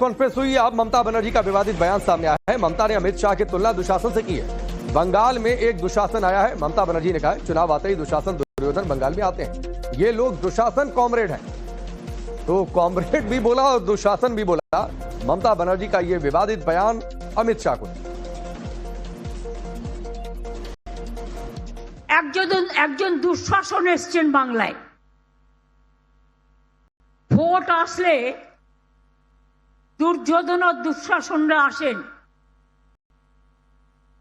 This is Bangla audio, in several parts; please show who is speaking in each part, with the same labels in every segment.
Speaker 1: कॉन्फ्रेंस हुई। अब ममता बनर्जी का विवादित बयान सामने आया है। ममता ने अमित शाह की तुलना दुशासन से की है। बंगाल में एक दुशासन आया है। ममता बनर्जी ने कहा है चुनाव आते ही दुशासन दुर्योधन बंगाल में आते हैं। ये लोग दुशासन कॉमरेड हैं। तो कॉमरेड भी बोला और दुशासन भी बोला। ममता बनर्जी का ये विवादित बयान अमित शाह को।
Speaker 2: একজন দুঃশাসন এসছেন বাংলায়। ভোট আসলে দুর্যোধন আর দুঃশাসনরা আসেন।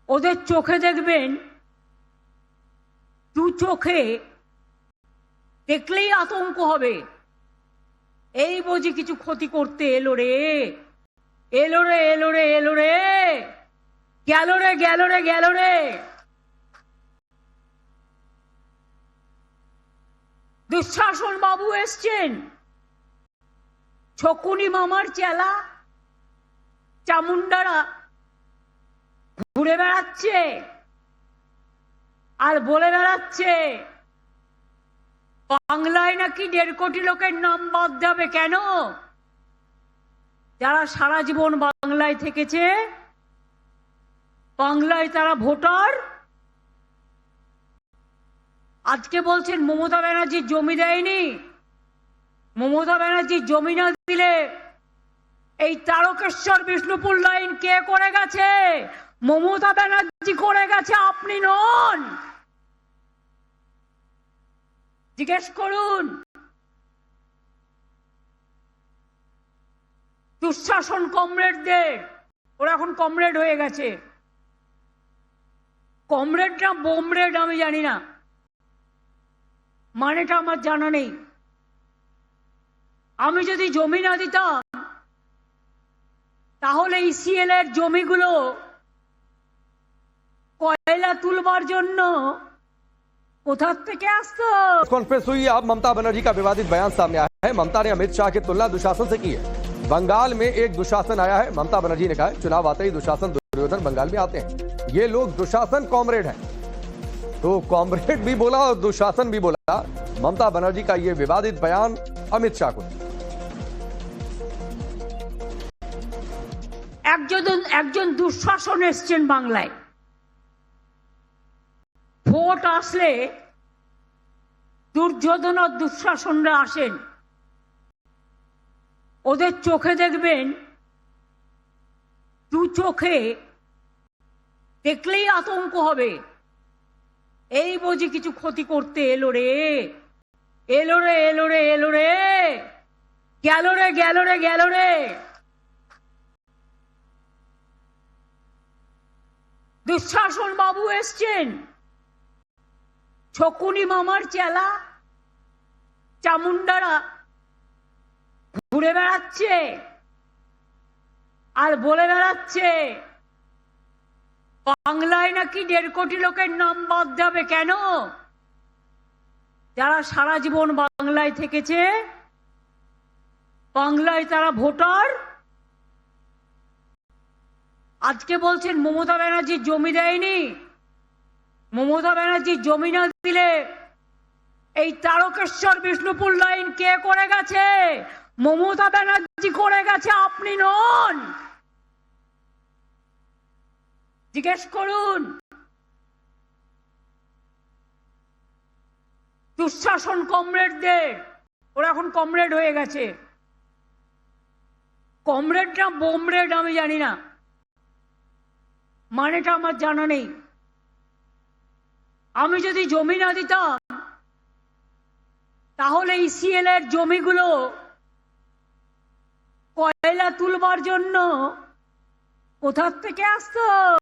Speaker 2: ওদের চোখে দেখবেন, দু চোখে দেখলেই আতঙ্ক হবে। এই বুঝি কিছু ক্ষতি করতে এলো রে, এলো রে, এলো রে, এলো রে, গেল রে, গেল রে, গেল রে। দুঃশাসন বাবু এসছেন, ছকুনি মামার চেলা চামুন্ডারা ঘুরে বেড়াচ্ছে আর বলে বেড়াচ্ছে বাংলায় নাকি 1.5 কোটি লোকের নাম বাদ যাবে। কেন? যারা সারা জীবন বাংলায় থেকেছে, বাংলায় তারা ভোটার। আজকে বলছেন মমতা ব্যানার্জি জমি দেয়নি। মমতা ব্যানার্জি জমি না দিলে এই তারকেশ্বর বিষ্ণুপুর লাইন কে করে গেছে? মমতা ব্যানার্জি করে গেছে, আপনি নন। জিজ্ঞেস করুন। দুঃশাসন কমরেডদের, ওরা এখন কমরেড হয়ে গেছে। কমরেড না বোমরেড আমি জানি না, মানেটা আমার জানা নেই। আমি যদি জমি না দিতাম তাহলে ইসিএল এর জমিগুলো কয়লা তুলবার জন্য কোথা থেকে আসতো?
Speaker 1: कॉन्फ्रेंस हुई। अब ममता बनर्जी का विवादित बयान सामने आया है। ममता ने अमित शाह की तुलना दुशासन से की है। बंगाल में एक दुशासन आया है। ममता बनर्जी ने कहा है चुनाव आते ही दुशासन दुर्योधन बंगाल में आते हैं। ये लोग दुशासन कॉमरेड हैं। तो कॉमरेड भी बोला और दुशासन भी बोला। ममता बनर्जी का ये विवादित बयान अमित शाह को।
Speaker 2: একজন দুঃশাসন এসছেন বাংলায়। ভোট আসলে দুর্যোধন আর দুঃশাসনরা আসেন। ওদের চোখে দেখবেন, দু চোখে দেখলেই আতঙ্ক হবে। এই বুঝি কিছু ক্ষতি করতে এলো রে, এলো রে, এলো রে, এলো রে, গেল রে, গেল রে, গেল রে। দুঃশাসন বাবু এসছেন, ছকুনি মামার চেলা চামুন্ডারা ঘুরে বেড়াচ্ছে আর বলে বেড়াচ্ছে বাংলায় নাকি 1.5 কোটি লোকের নাম বাদ যাবে। কেন? যারা সারা জীবন বাংলায় থেকেছে, বাংলায় তারা ভোটার। আজকে বলছেন মমতা ব্যানার্জি জমি দেয়নি। মমতা ব্যানার্জি জমি না দিলে এই তারকেশ্বর বিষ্ণুপুর লাইন কে করে গেছে? মমতা ব্যানার্জি করে গেছে, আপনি নন। জিজ্ঞেস করুন। দুঃশাসন কমরেডদের, ওরা এখন কমরেড হয়ে গেছে। কমরেড না বোমরেড আমি জানি না, মানেটা আমার জানা নেই। আমি যদি জমি না দিতাম তাহলে ইসিএল এর জমিগুলো কয়লা তুলবার জন্য কোথা থেকে আসতো?